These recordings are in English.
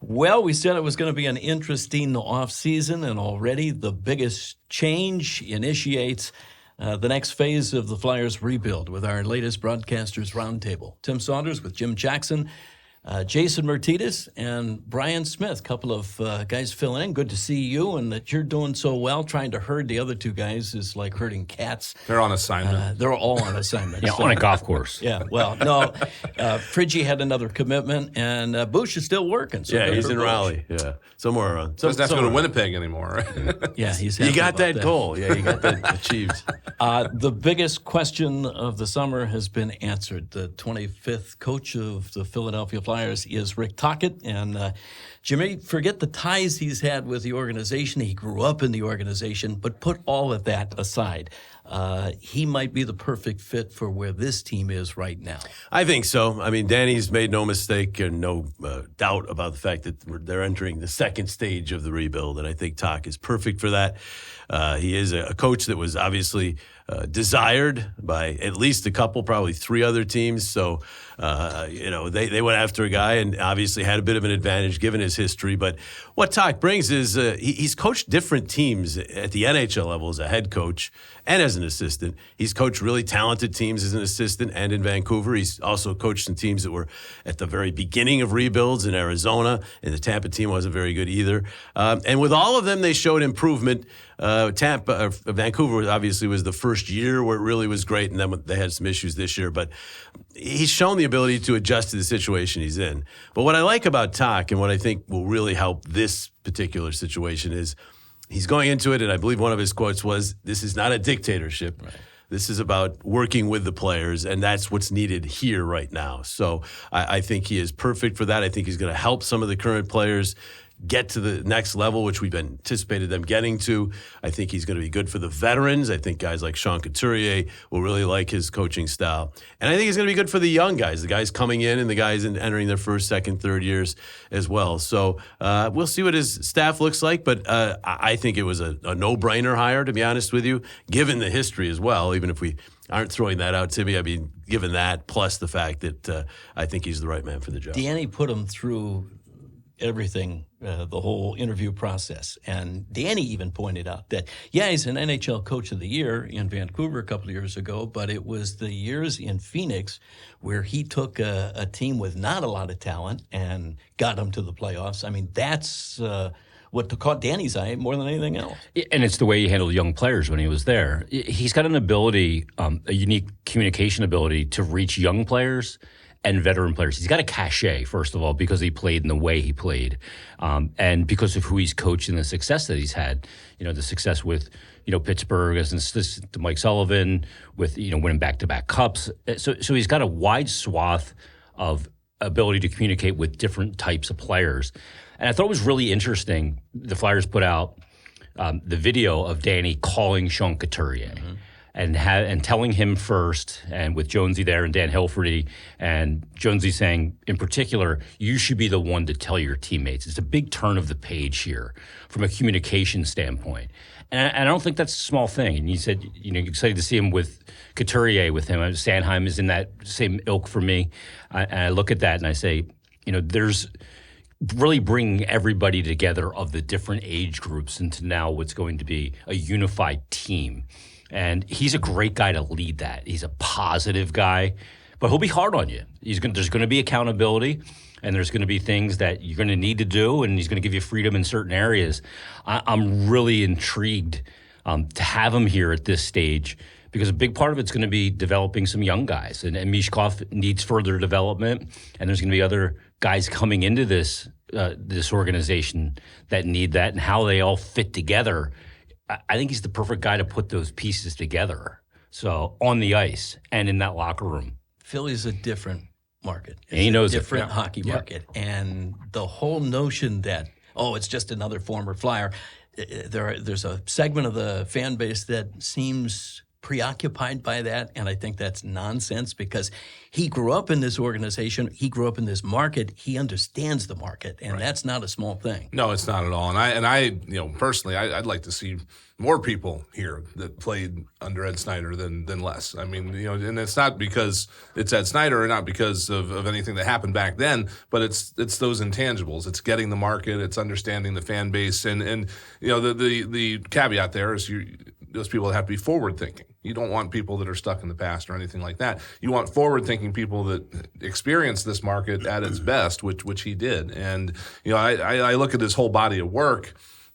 Well, we said it was going to be an interesting offseason, and already the biggest change initiates the next phase of the Flyers rebuild with our latest Broadcasters Roundtable. Tim Saunders with Jim Jackson, Jason Myrtetus, and Brian Smith, a couple of guys filling in. Good to see you, and that you're doing so well. Trying to herd the other two guys is like herding cats. They're on assignment. They're all on assignment. Yeah, on a golf course. Yeah, well, no, Friggy had another commitment, and Bush is still working. So yeah, he's in Raleigh. Yeah, somewhere around. Doesn't have to go to Winnipeg anymore, right? Yeah, he's You happy got about that goal. Yeah, you got that achieved. The biggest question of the summer has been answered. The 25th coach of the Philadelphia Flyers is Rick Tocchet. And Jimmy, forget the ties he's had with the organization. He grew up in the organization, but put all of that aside. He might be the perfect fit for where this team is right now. I think so. I mean, Danny's made no mistake and no doubt about the fact that they're entering the second stage of the rebuild, and I think Toc is perfect for that. He is a coach that was obviously desired by at least a couple, probably three other teams. So, they went after a guy and obviously had a bit of an advantage given his history. But what Toc brings is he's coached different teams at the NHL level as a head coach and as an assistant. He's coached really talented teams as an assistant and in Vancouver. He's also coached some teams that were at the very beginning of rebuilds in Arizona, and the Tampa team wasn't very good either. And with all of them, they showed improvement. Vancouver obviously was the first year where it really was great, and then they had some issues this year. But he's shown the ability to adjust to the situation he's in. But what I like about Toc and what I think will really help this particular situation is he's going into it, and I believe one of his quotes was, "This is not a dictatorship. Right. This is about working with the players, and that's what's needed here right now." So I think he is perfect for that. I think he's going to help some of the current players get to the next level, which we've anticipated them getting to. I think he's going to be good for the veterans. I think guys like Sean Couturier will really like his coaching style. And I think he's going to be good for the young guys, the guys coming in and the guys entering their first, second, third years as well. So we'll see what his staff looks like, but I think it was a no-brainer hire, to be honest with you, given the history as well, even if we aren't throwing that out, Timmy. I mean, given that, plus the fact that I think he's the right man for the job. Danny put him through everything, the whole interview process. And Danny even pointed out that, yeah, he's an NHL Coach of the Year in Vancouver a couple of years ago, but it was the years in Phoenix where he took a team with not a lot of talent and got them to the playoffs. I mean, that's what caught Danny's eye more than anything else. And it's the way he handled young players when he was there. He's got an ability, a unique communication ability to reach young players and veteran players. He's got a cachet, first of all, because he played in the way he played, and because of who he's coached and the success that he's had. The success with, Pittsburgh as an assistant to Mike Sullivan, with, winning back-to-back cups. So he's got a wide swath of ability to communicate with different types of players. And I thought it was really interesting, the Flyers put out the video of Danny calling Sean Couturier. Mm-hmm. And telling him first, and with Jonesy there and Dan Hilferty, and Jonesy saying, in particular, you should be the one to tell your teammates. It's a big turn of the page here from a communication standpoint. And I don't think that's a small thing. And you said, you're excited to see him with Couturier with him. Sanheim is in that same ilk for me. And I look at that and I say, there's really bringing everybody together of the different age groups into now what's going to be a unified team. And he's a great guy to lead that. He's a positive guy, but he'll be hard on you. There's going to be accountability, and there's going to be things that you're going to need to do, and he's going to give you freedom in certain areas. I'm really intrigued to have him here at this stage, because a big part of it's going to be developing some young guys. And Mishkov needs further development, and there's going to be other guys coming into this organization that need that, and how they all fit together. I think he's the perfect guy to put those pieces together. So on the ice and in that locker room. Philly's a different market. It's he knows a different hockey market. And the whole notion that, it's just another former Flyer, there's a segment of the fan base that seems preoccupied by that, and I think that's nonsense because he grew up in this organization, he grew up in this market, he understands the market, and that's not a small thing. No, it's not at all. And I personally, I'd like to see more people here that played under Ed Snyder than less. I mean, and it's not because it's Ed Snyder or not because of anything that happened back then, but it's those intangibles. It's getting the market, it's understanding the fan base, and the caveat there is those people have to be forward thinking. You don't want people that are stuck in the past or anything like that. You want forward thinking people that experience this market at its best, which he did. And I look at his whole body of work,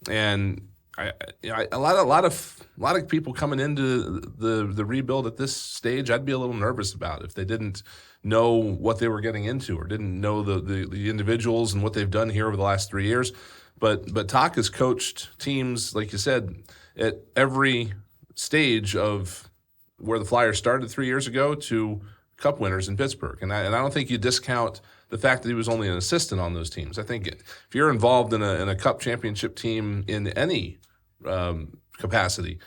and a lot of people coming into the rebuild at this stage, I'd be a little nervous about if they didn't know what they were getting into or didn't know the individuals and what they've done here over the last 3 years. But Toc has coached teams, like you said, at every stage of where the Flyers started 3 years ago to Cup winners in Pittsburgh. And I don't think you discount the fact that he was only an assistant on those teams. I think if you're involved in a Cup championship team in any capacity,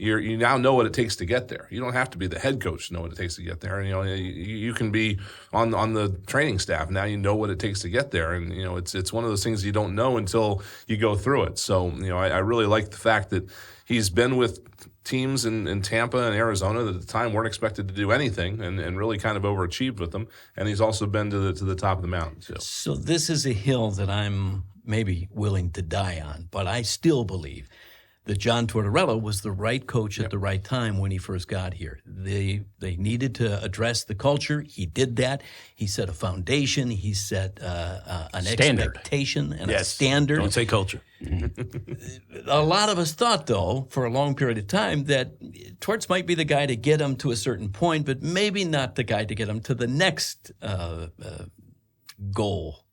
you now know what it takes to get there. You don't have to be the head coach to know what it takes to get there. And, you can be on the training staff. Now you know what it takes to get there. And, it's one of those things you don't know until you go through it. So, I really like the fact that he's been with teams in Tampa and Arizona that at the time weren't expected to do anything and really kind of overachieved with them. And he's also been to the top of the mountain too. So this is a hill that I'm maybe willing to die on, but I still believe that John Tortorella was the right coach at the right time when he first got here. They needed to address the culture. He did that. He set a foundation. He set an expectation and a standard. Don't say culture. A lot of us thought, though, for a long period of time, that Torts might be the guy to get him to a certain point, but maybe not the guy to get him to the next goal.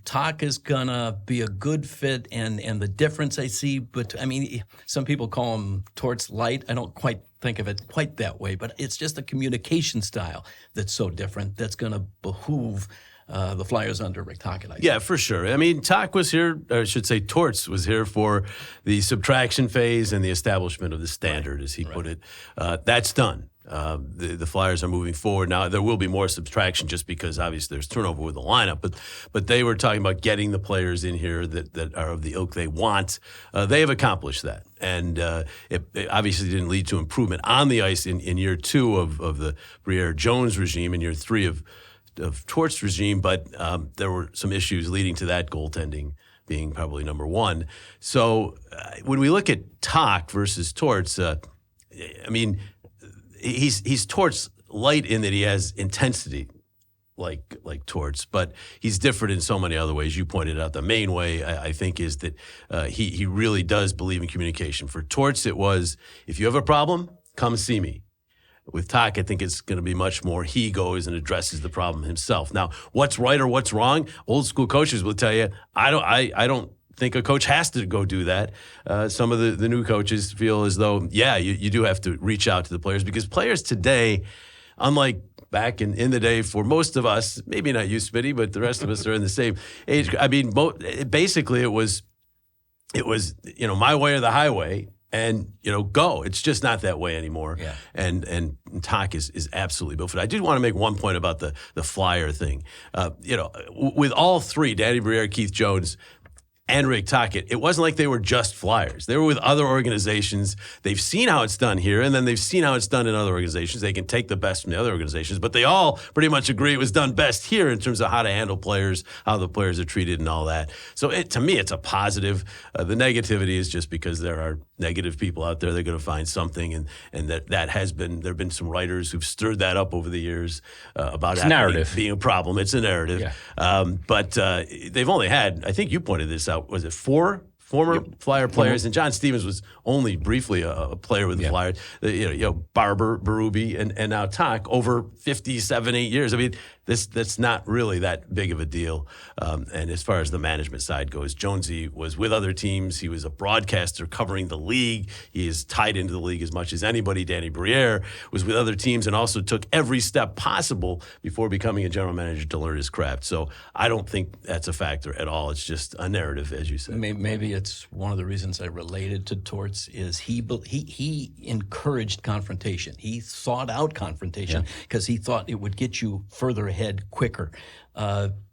Toc is gonna be a good fit, and the difference I see, but I mean, some people call him Torts light. I don't quite think of it quite that way, but it's just a communication style that's so different that's gonna behoove the Flyers under Rick Tocchet. Yeah, for sure. I mean, Toc was here, or I should say Torts was here for the subtraction phase and the establishment of the standard, as he put it. That's done. The Flyers are moving forward. Now, there will be more subtraction just because obviously there's turnover with the lineup, but they were talking about getting the players in here that are of the ilk they want. They have accomplished that. And it obviously didn't lead to improvement on the ice in year 2 of the Briere-Jones regime and year 3 of Torts' regime, but there were some issues leading to that, goaltending being probably number 1. So when we look at Toc versus Torts, I mean, he's Torts light in that he has intensity like Torts, but he's different in so many other ways. You pointed out the main way, I think, is that he really does believe in communication. For Torts, it was, if you have a problem, come see me. With Toc, I think it's going to be much more he goes and addresses the problem himself. Now, what's right or what's wrong? Old school coaches will tell you, I don't think a coach has to go do that. Some of the new coaches feel as though, you do have to reach out to the players, because players today, unlike back in the day for most of us, maybe not you, Smitty, but the rest of us are in the same age. I mean, basically it was my way or the highway. And, go. It's just not that way anymore. Yeah. And Toc is absolutely built for that. I did want to make one point about the Flyer thing. With all three, Danny Briere, Keith Jones, and Rick Tocchet, it wasn't like they were just Flyers. They were with other organizations. They've seen how it's done here, and then they've seen how it's done in other organizations. They can take the best from the other organizations, but they all pretty much agree it was done best here in terms of how to handle players, how the players are treated, and all that. So to me, it's a positive. The negativity is just because there are negative people out there. They're going to find something, and that has been. There have been some writers who've stirred that up over the years about that being a problem. It's a narrative, but they've only had. I think you pointed this out. Was it 4 former Flyer players? And John Stevens was only briefly a player with the Flyers. Barber, Berube, and now Toc over 57, 8 years. I mean, That's not really that big of a deal. And as far as the management side goes, Jonesy was with other teams. He was a broadcaster covering the league. He is tied into the league as much as anybody. Danny Briere was with other teams and also took every step possible before becoming a general manager to learn his craft. So I don't think that's a factor at all. It's just a narrative, as you said. Maybe it's one of the reasons I related to Torts is he encouraged confrontation. He sought out confrontation because he thought it would get you further ahead quicker.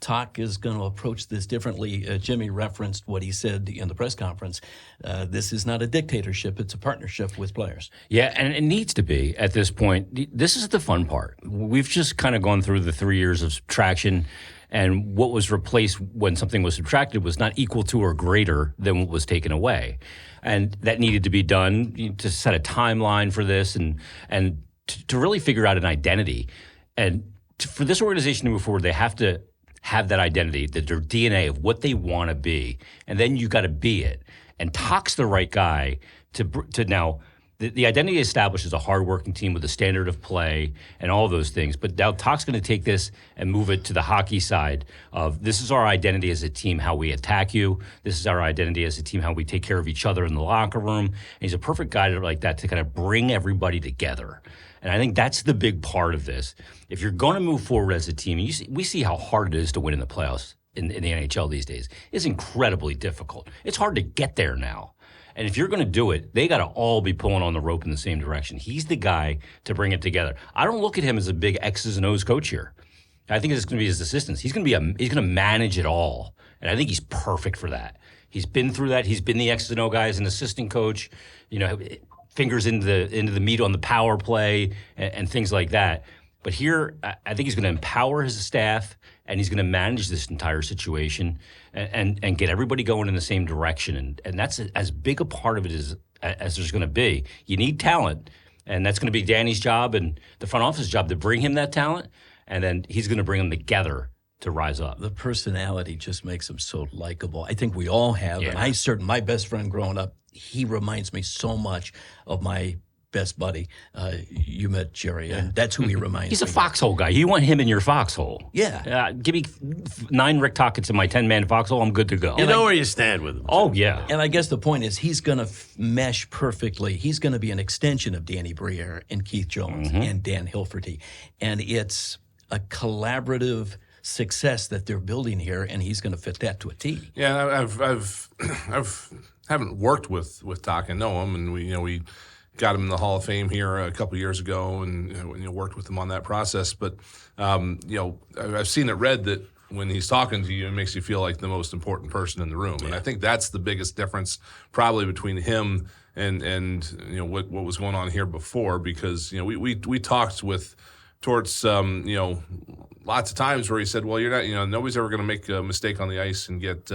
Tock is going to approach this differently. Jimmy referenced what he said in the press conference. This is not a dictatorship. It's a partnership with players. Yeah, and it needs to be at this point. This is the fun part. We've just kind of gone through the 3 years of subtraction, and what was replaced when something was subtracted was not equal to or greater than what was taken away. And that needed to be done to set a timeline for this and to really figure out an identity. And for this organization to move forward, they have to have that identity, their DNA of what they want to be, and then you got to be it. And Tock's the right guy to now. The identity established as a hardworking team with a standard of play and all those things. But now Tock's going to take this and move it to the hockey side of this is our identity as a team, how we attack you. This is our identity as a team, how we take care of each other in the locker room. And he's a perfect guy like that to kind of bring everybody together. And I think that's the big part of this. If you're going to move forward as a team, we see how hard it is to win in the playoffs in the NHL these days. It's incredibly difficult. It's hard to get there now. And if you're going to do it, they got to all be pulling on the rope in the same direction. He's the guy to bring it together. I don't look at him as a big X's and O's coach here. I think it's going to be his assistants. He's going to manage it all, and I think he's perfect for that. He's been through that. He's been the X's and O guy as an assistant coach. Fingers into the meat on the power play and things like that. But here, I think he's going to empower his staff, and he's going to manage this entire situation and get everybody going in the same direction. And that's as big a part of it as there's going to be. You need talent, and that's going to be Danny's job and the front office job to bring him that talent, and then he's going to bring them together to rise up. The personality just makes him so likable. I think we all have. Yeah. And my best friend growing up, he reminds me so much of my best buddy. You met Jerry, and that's who he reminds me. He's a foxhole guy. You want him in your foxhole. Yeah. Give me 9 Rick Tocchet's in my 10-man foxhole, I'm good to go. You know where you stand with him. Oh, yeah. And I guess the point is he's going to mesh perfectly. He's going to be an extension of Danny Briere and Keith Jones and Dan Hilferty. And it's a collaborative success that they're building here, and he's going to fit that to a T. Yeah, I've haven't worked with Tock. I know him, and we got him in the Hall of Fame here a couple of years ago, and worked with him on that process. But I've seen it read that when he's talking to you, it makes you feel like the most important person in the room, and I think that's the biggest difference probably between him and what was going on here before, because we talked with Torts lots of times where he said, well, you're not nobody's ever going to make a mistake on the ice and get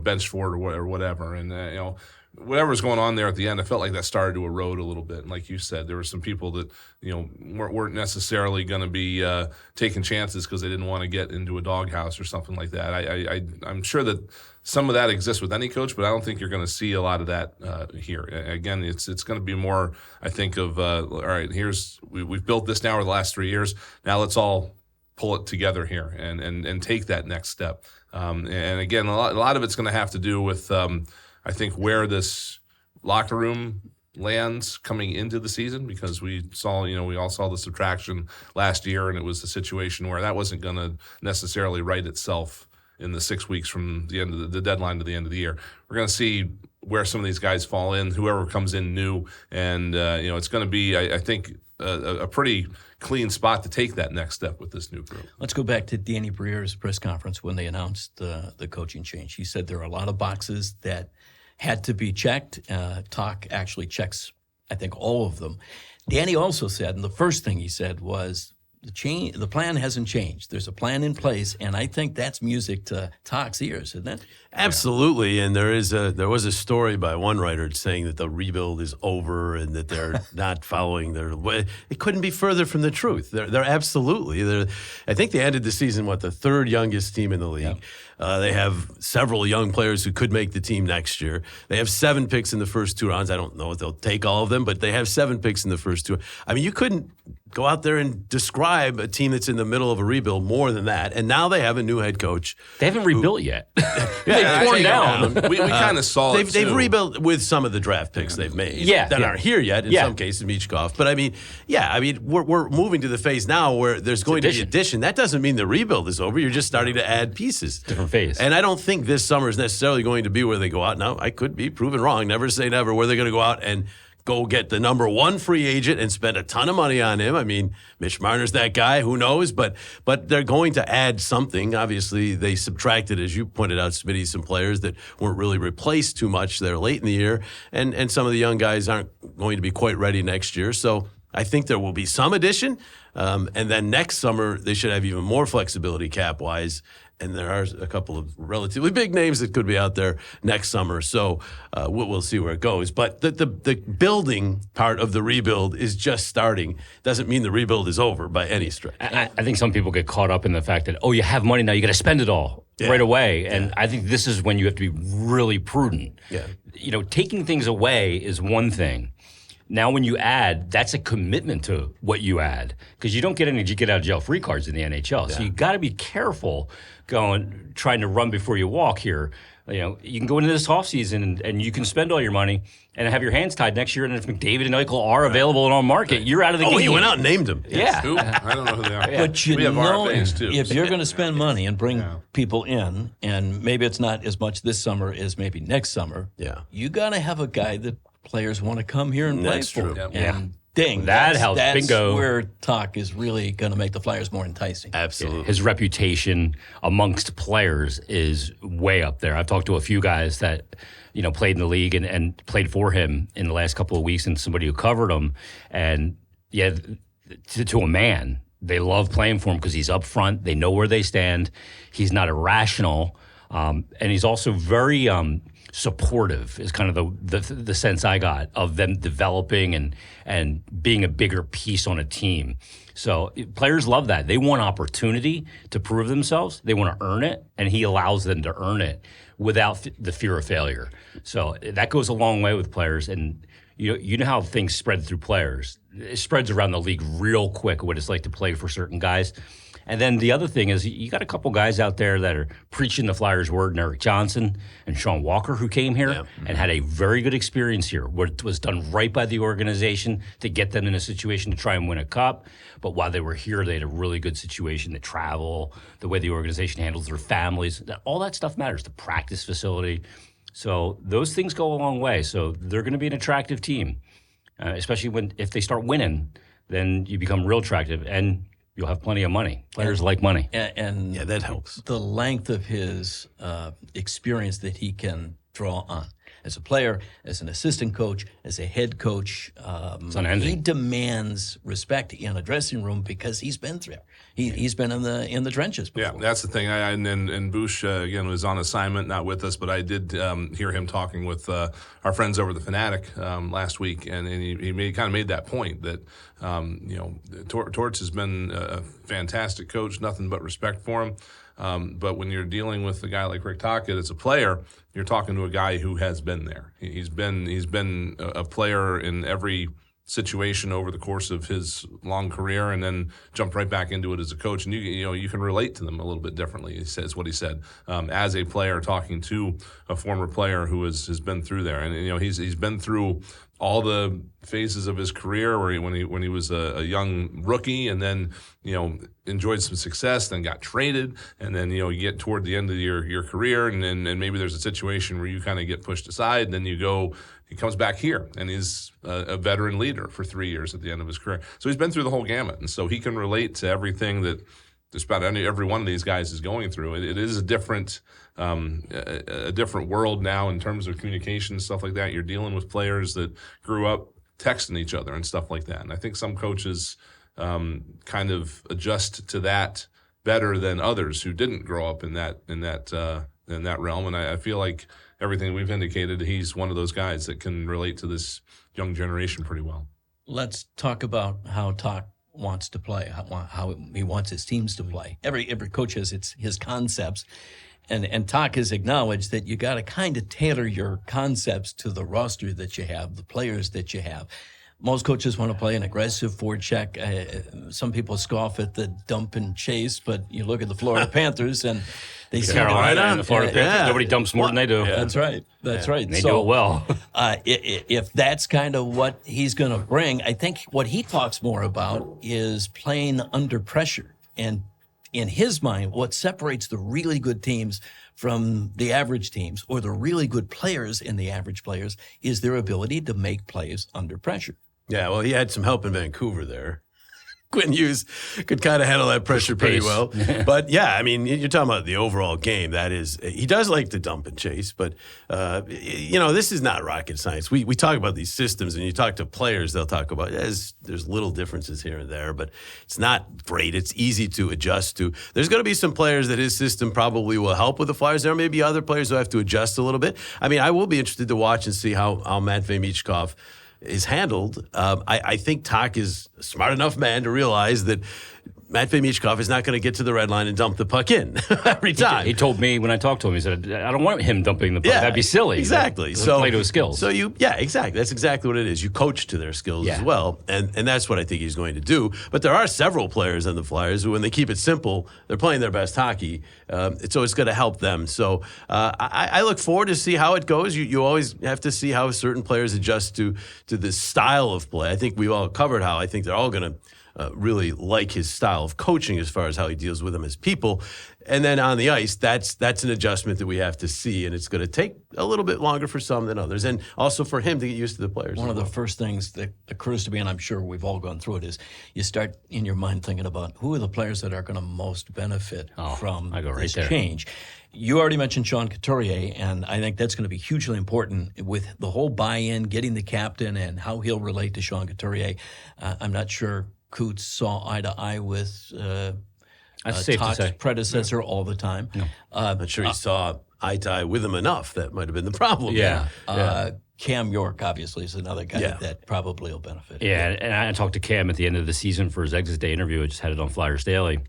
benched for it or whatever, and whatever's going on there at the end, I felt like that started to erode a little bit. And like you said, there were some people that weren't necessarily going to be taking chances because they didn't want to get into a doghouse or something like that. I'm sure that some of that exists with any coach, but I don't think you're going to see a lot of that here. Again, it's going to be more, I think, of all right, we've built this now over the last 3 years. Now let's all pull it together here and take that next step. And again, a lot of it's going to have to do with I think where this locker room lands coming into the season, because we all saw the subtraction last year, and it was a situation where that wasn't going to necessarily right itself in the 6 weeks from the end of the deadline to the end of the year. We're going to see where some of these guys fall in, whoever comes in new, and it's going to be, I think, a pretty clean spot to take that next step with this new group. Let's go back to Danny Briere's press conference when they announced the coaching change. He said there are a lot of boxes that had to be checked. Tock actually checks, I think, all of them. Danny also said, and the first thing he said was, the plan hasn't changed. There's a plan in place, and I think that's music to Tock's ears, isn't it? Absolutely, and there was a story by one writer saying that the rebuild is over and that they're not following their way. It couldn't be further from the truth. They're absolutely. I think they ended the season the third youngest team in the league. They have several young players who could make the team next year. They have 7 picks in the first 2 rounds. I don't know if they'll take all of them, but they have 7 picks in the first 2. I mean, you couldn't go out there and describe a team that's in the middle of a rebuild more than that. And now they have a new head coach. They haven't rebuilt yet. They've torn down. We kind of saw it. They've rebuilt with some of the draft picks they've made that aren't here yet. In some cases, Michkov. But I mean, we're moving to the phase now where there's going to be addition. That doesn't mean the rebuild is over. You're just starting to add pieces. Different phase. And I don't think this summer is necessarily going to be where they go out. Now, I could be proven wrong. Never say never. Where they're going to go out and go get the number 1 free agent and spend a ton of money on him. I mean, Mitch Marner's that guy. Who knows? But they're going to add something. Obviously, they subtracted, as you pointed out, Smitty, some players that weren't really replaced too much there late in the year. And some of the young guys aren't going to be quite ready next year. So I think there will be some addition. And then next summer, they should have even more flexibility cap-wise. And there are a couple of relatively big names that could be out there next summer. So we'll see where it goes. But the building part of the rebuild is just starting. Doesn't mean the rebuild is over by any stretch. I think some people get caught up in the fact that, you have money now, you got to spend it all right away. And I think this is when you have to be really prudent. Yeah. Taking things away is one thing. Now, when you add, that's a commitment to what you add because you don't get any get out of jail free cards in the NHL. So you got to be careful trying to run before you walk here. You can go into this offseason and you can spend all your money and have your hands tied next year. And if McDavid and Eichel are available and on market, you're out of the game. Oh, you went out and named them. Yeah. Who? I don't know who they are. But we have RFAs too. if you're going to spend money and bring people in, and maybe it's not as much this summer as maybe next summer, you got to have a guy that players want to come here and play for. True. And ding, that helps. That's Bingo. where talk is really going to make the Flyers more enticing. Absolutely. His reputation amongst players is way up there. I've talked to a few guys that played in the league and played for him in the last couple of weeks, and somebody who covered him. And to a man, they love playing for him because he's up front. They know where they stand. He's not irrational, and he's also very supportive is kind of the sense I got of them developing and being a bigger piece on a team. So players love that. They want opportunity to prove themselves. They want to earn it, and he allows them to earn it without the fear of failure. So that goes a long way with players. And you know how things spread through players. It spreads around the league real quick what it's like to play for certain guys. And then the other thing is you got a couple guys out there that are preaching the Flyers' word, and Eric Johnson and Sean Walker, who came here and had a very good experience here, where it was done right by the organization to get them in a situation to try and win a cup. But while they were here, they had a really good situation, the travel, the way the organization handles their families, all that stuff matters, the practice facility. So those things go a long way. So they're going to be an attractive team, especially if they start winning, then you become real attractive. And you'll have plenty of money. Players like money. And that helps. The length of his experience that he can draw on. As a player, as an assistant coach, as a head coach, he demands respect in a dressing room because he's been through. He's been in the trenches before. Yeah, that's the thing. And Bush, again, was on assignment, not with us, but I did hear him talking with our friends over the Fanatic last week, and he kind of made that point that, Torts has been a fantastic coach, nothing but respect for him. But when you're dealing with a guy like Rick Tocchet as a player, you're talking to a guy who has been there. He's been a player in every situation over the course of his long career, and then jumped right back into it as a coach. And you can relate to them a little bit differently. He says what he said as a player talking to a former player who has been through there, and he's been through all the phases of his career where when he was a young rookie, and then enjoyed some success, then got traded, and then you get toward the end of your career, and maybe there's a situation where you kind of get pushed aside, and then he comes back here, and he's a veteran leader for 3 years at the end of his career. So he's been through the whole gamut, and so he can relate to everything that just about every one of these guys is going through. It is a different world now in terms of communication and stuff like that. You're dealing with players that grew up texting each other and stuff like that, and I think some coaches kind of adjust to that better than others who didn't grow up in that realm. And I feel like everything we've indicated, he's one of those guys that can relate to this young generation pretty well. Let's talk about how Toc wants to play, how he wants his teams to play. Every coach has his concepts, And Toc has acknowledged that you got to kind of tailor your concepts to the roster that you have, the players that you have. Most coaches want to play an aggressive forecheck. Some people scoff at the dump and chase, but you look at the Florida Panthers and they seem Carolina and the Florida Panthers. Yeah. Nobody dumps more than they do. Yeah. That's right. That's right. And they do it well. If that's kind of what he's going to bring, I think what he talks more about is playing under pressure. And in his mind, what separates the really good teams from the average teams or the really good players in the average players is their ability to make plays under pressure. Yeah, well, he had some help in Vancouver there. Quinn Hughes could kind of handle that pressure pretty well. But, yeah, I mean, you're talking about the overall game. That is, he does like to dump and chase, but, this is not rocket science. We talk about these systems, and you talk to players, they'll talk about, there's little differences here and there, but it's not great. It's easy to adjust to. There's going to be some players that his system probably will help with the Flyers. There may be other players who have to adjust a little bit. I mean, I will be interested to watch and see how Matvei Michkov is handled. I think Toc is a smart enough man to realize that Matvei Michkov is not going to get to the red line and dump the puck in every time. He told me when I talked to him, he said, I don't want him dumping the puck. Yeah, that'd be silly. Exactly. So play to his skills. So exactly. That's exactly what it is. You coach to their skills as well. And that's what I think he's going to do. But there are several players on the Flyers who, when they keep it simple, they're playing their best hockey. So it's going to help them. So I look forward to see how it goes. You always have to see how certain players adjust to this style of play. I think we've all covered how I think they're all going to really like his style of coaching as far as how he deals with them as people. And then on the ice, that's an adjustment that we have to see, and it's going to take a little bit longer for some than others, and also for him to get used to the players. One of the first things that occurs to me, and I'm sure we've all gone through it, is you start in your mind thinking about who are the players that are going to most benefit from this change. You already mentioned Sean Couturier, and I think that's going to be hugely important with the whole buy-in, getting the captain, and how he'll relate to Sean Couturier. I'm not sure Coots saw eye to eye with Toc's predecessor all the time. No. I'm not sure he saw eye to eye with him enough. That might have been the problem. Cam York, obviously, is another guy that probably will benefit. Yeah, and I talked to Cam at the end of the season for his exit day interview. I just had it on Flyers Daily.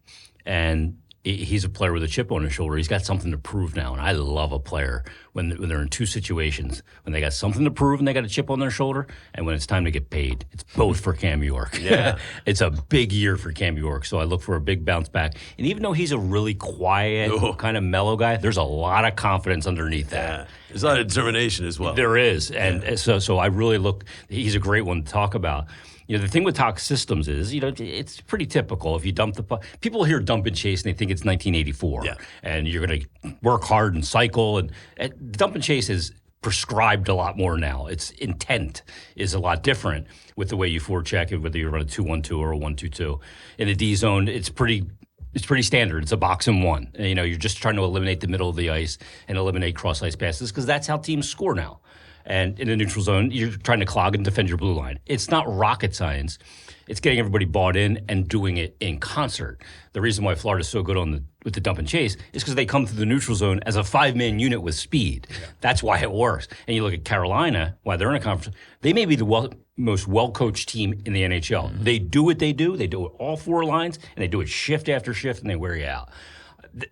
And he's a player with a chip on his shoulder. He's got something to prove now, and I love a player when they're in two situations, when they got something to prove and they got a chip on their shoulder, and when it's time to get paid. It's both for Cam York. Yeah. It's a big year for Cam York, so I look for a big bounce back. And even though he's a really quiet, kind of mellow guy, there's a lot of confidence underneath that. Yeah. There's a lot of determination as well. There is, and so I really look – he's a great one to talk about. The thing with Toc systems is, it's pretty typical. If you dump the puck, people hear dump and chase and they think it's 1984. Yeah. And you're going to work hard and cycle. And dump and chase is prescribed a lot more now. Its intent is a lot different with the way you forecheck it, whether you run a 2-1-2 or a 1-2-2. In the D zone, it's pretty standard. It's a box and one. You're just trying to eliminate the middle of the ice and eliminate cross-ice passes because that's how teams score now. And in the neutral zone, you're trying to clog and defend your blue line. It's not rocket science. It's getting everybody bought in and doing it in concert. The reason why Florida's so good with the dump and chase is because they come through the neutral zone as a 5-man unit with speed. Yeah. That's why it works. And you look at Carolina, why they're in a conference, they may be the most well-coached team in the NHL. Mm-hmm. They do what they do. They do it all four lines, and they do it shift after shift, and they wear you out.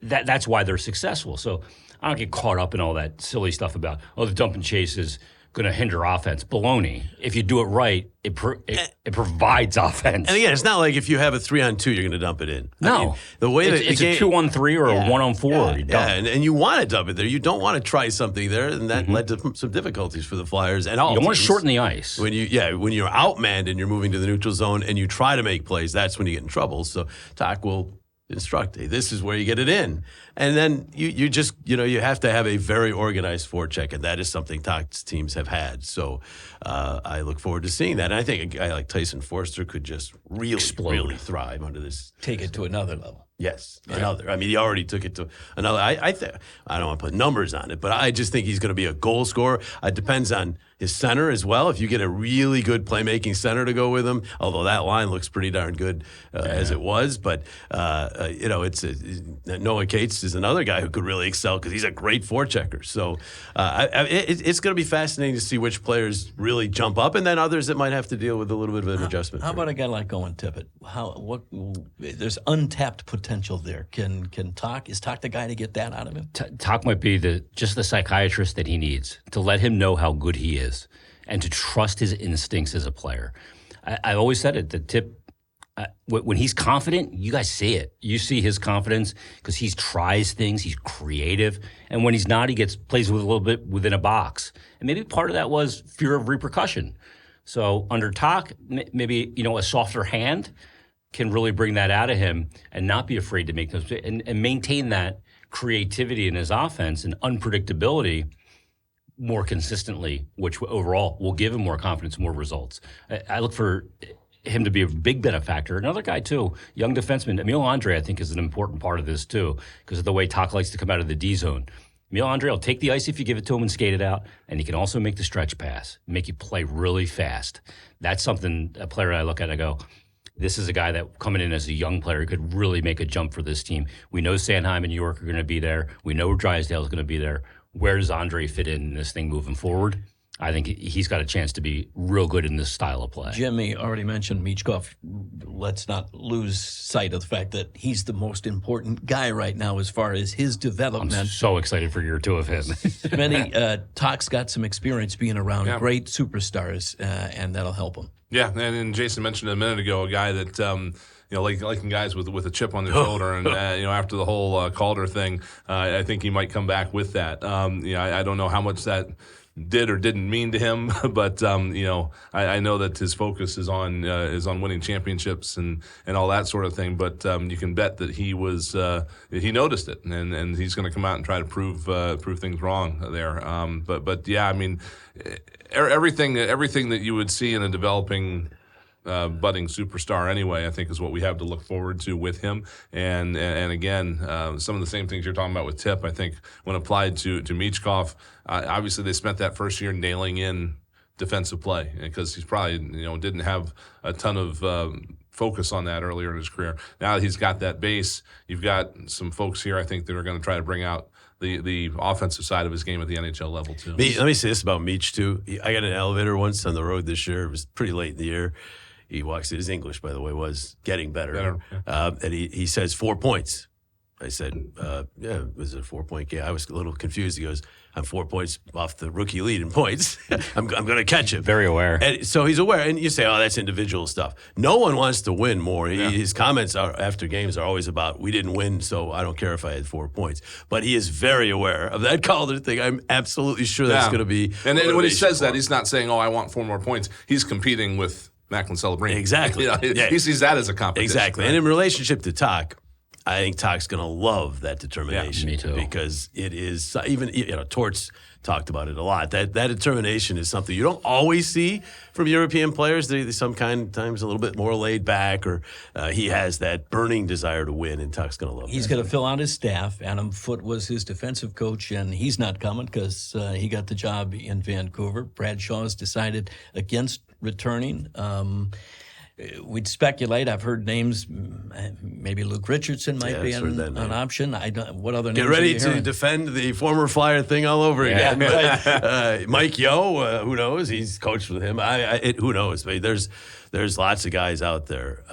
That's why they're successful. So I don't get caught up in all that silly stuff about, the dump and chase is going to hinder offense. Baloney. If you do it right, it provides offense. And again, it's not like if you have a 3-on-2, you're going to dump it in. No. I mean, the way it's a 2-on-3 or a 1-on-4. Yeah, and you want to dump it there. You don't want to try something there, and that led to some difficulties for the Flyers and all. You don't want to shorten the ice. When you're outmanned and you're moving to the neutral zone and you try to make plays, that's when you get in trouble. So Toc will instruct, hey, this is where you get it in. And then you just, you have to have a very organized forecheck, and that is something Toc's teams have had. So I look forward to seeing that. And I think a guy like Tyson Forster could just really thrive under this. Take it to another level. Yes, another. I mean, he already took it to another. I don't want to put numbers on it, but I just think he's going to be a goal scorer. It depends on his center as well. If you get a really good playmaking center to go with him, although that line looks pretty darn good as it was, but Noah Cates is another guy who could really excel because he's a great forechecker. So it's going to be fascinating to see which players really jump up, and then others that might have to deal with a little bit of an adjustment. How about a guy like Owen Tippett? There's untapped potential there. Is Tock the guy to get that out of him? Tock might be just the psychiatrist that he needs to let him know how good he is and to trust his instincts as a player. I always said it, that Tip, when he's confident, you guys see it. You see his confidence because he tries things, he's creative. And when he's not, he plays with a little bit within a box. And maybe part of that was fear of repercussion. So under Tock, maybe, a softer hand can really bring that out of him and not be afraid to make those and maintain that creativity in his offense and unpredictability more consistently, which overall will give him more confidence, more results. I look for him to be a big benefactor. Another guy, too, young defenseman, Emil Andre, I think, is an important part of this, too, because of the way Tock likes to come out of the D zone. Emil Andre will take the ice if you give it to him and skate it out, and he can also make the stretch pass, make you play really fast. That's something, a player I look at and I go, this is a guy that coming in as a young player could really make a jump for this team. We know Sanheim and New York are going to be there. We know Drysdale is going to be there. Where does Andre fit in this thing moving forward? I think he's got a chance to be real good in this style of play. Jimmy already mentioned Michkov. Let's not lose sight of the fact that he's the most important guy right now as far as his development. I'm so excited for year 2 of him. Tock's got some experience being around great superstars, and that'll help him. Yeah, and Jason mentioned a minute ago a guy that liking guys with a chip on their shoulder, and after the whole Calder thing, I think he might come back with that. I don't know how much that did or didn't mean to him, but I know that his focus is on winning championships and all that sort of thing. But you can bet that he noticed it, and he's going to come out and try to prove things wrong there. But yeah, I mean, everything that you would see in a developing budding superstar anyway, I think is what we have to look forward to with him. And again, some of the same things you're talking about with Tip, I think when applied to Michkov, obviously they spent that first year nailing in defensive play because he's probably, didn't have a ton of focus on that earlier in his career. Now that he's got that base, you've got some folks here, I think, that are going to try to bring out the offensive side of his game at the NHL level, too. Let me say this about Meach, too. I got an elevator once on the road this year. It was pretty late in the year. He walks in. His English, by the way, was getting better. And he says 4 points. I said, was it a 4-point game? I was a little confused. He goes, I'm 4 points off the rookie lead in points. I'm going to catch him. Very aware. And so he's aware. And you say, that's individual stuff. No one wants to win more. His comments after games are always about, we didn't win, so I don't care if I had 4 points. But he is very aware of that Calder thing. I'm absolutely sure that's going to be. And then when he says that, he's not saying, I want 4 more points. He's competing with Macklin Celebrini. Exactly. He sees that as a competition. Exactly. Right? And in relationship to Tock, I think Tock's going to love that determination. Me too. Because it is, even, Torts talked about it a lot. That determination is something you don't always see from European players. They sometimes a little bit more laid back, or he has that burning desire to win, and Tock's going to love it. He's going to fill out his staff. Adam Foote was his defensive coach, and he's not coming because he got the job in Vancouver. Brad Shaw's decided against returning. We'd speculate. I've heard names. Maybe Luke Richardson might be an option. I don't. What other names? Get ready to defend the former Flyer thing all over again. Right? Mike Yeo. Who knows? He's coached with him. Who knows? There's lots of guys out there.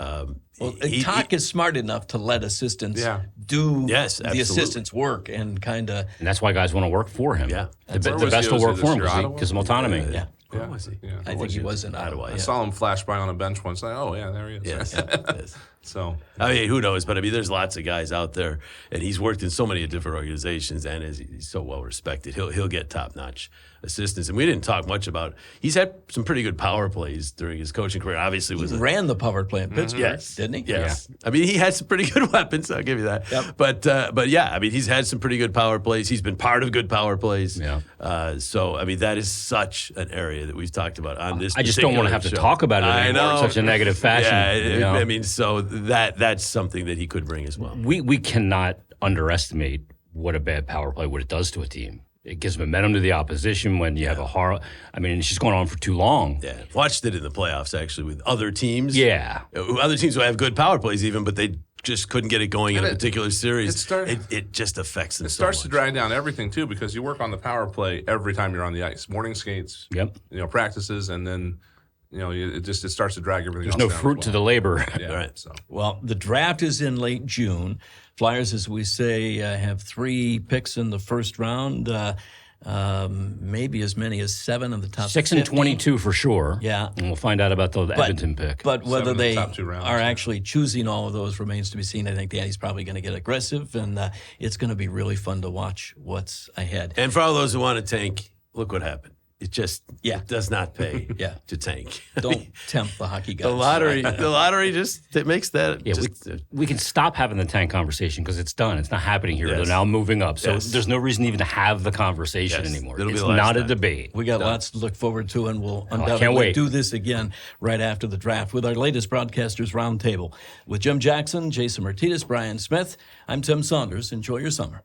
Tock is smart enough to let assistants do the assistants' work and kind of. And that's why guys want to work for him. Yeah, the best will work for him because he gives them autonomy. Where was he? Yeah. I think he was in Ottawa. I saw him flash by on a bench once. Like, there he is. Yes. So, who knows? But there's lots of guys out there, and he's worked in so many different organizations, and he's so well respected. He'll get top notch assistants. And we didn't talk much about. He's had some pretty good power plays during his coaching career. Obviously, he ran the power play in Pittsburgh, didn't he? Yes. Yeah. He had some pretty good weapons. I'll give you that. Yep. But yeah, he's had some pretty good power plays. He's been part of good power plays. Yeah. So that is such an area that we've talked about on this. I just don't want to have to talk about it anymore in such a negative fashion. Yeah. So that's something that he could bring as well. We cannot underestimate what a bad power play, what it does to a team. It gives momentum to the opposition when you have a horror. It's just going on for too long. Yeah, watched it in the playoffs actually with other teams. Yeah, other teams who have good power plays even, but they just couldn't get it going in a particular series, it it just affects them. It starts so to much. drag down everything too, because you work on the power play every time you're on the ice. Morning skates, practices, and then it starts to drag everything. There's else no down as fruit well. to the labor. Yeah, Right. So. Well, the draft is in late June. Flyers, as we say, have 3 picks in the first round. Maybe as many as 7 of the top 6 and 50. 22 for sure. Yeah. And we'll find out about the Edmonton pick. But 7 whether of the they top 2 rounds, are yeah. actually choosing all of those remains to be seen. I think Danny's probably going to get aggressive, and it's going to be really fun to watch what's ahead. And for all those who want to tank, look what happened. It just it does not pay Yeah. to tank. Don't tempt the hockey gods. The lottery just it makes that. Yeah, just, we can stop having the tank conversation because it's done. It's not happening here. Yes. They're now moving up. So Yes. there's no reason even to have the conversation Yes. anymore. It'll be It's the last not a time. debate. We got lots to look forward to, and we'll can't undoubtedly wait. do this again right after the draft with our latest Broadcasters Roundtable. With Jim Jackson, Jason Myrtetus, Brian Smith, I'm Tim Saunders. Enjoy your summer.